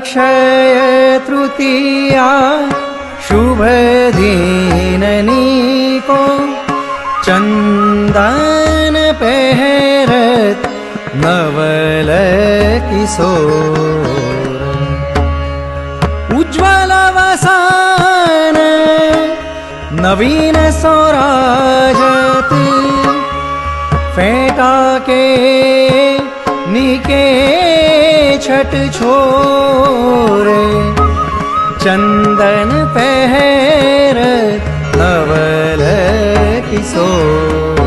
अक्षय तृतीया शुभ दीननी को चंदन पहरत नवल किशोर उज्ज्वल वसन नवीन सौराजत फेंका के निके छठ छोरे चंदन पहरत नवल किशोर।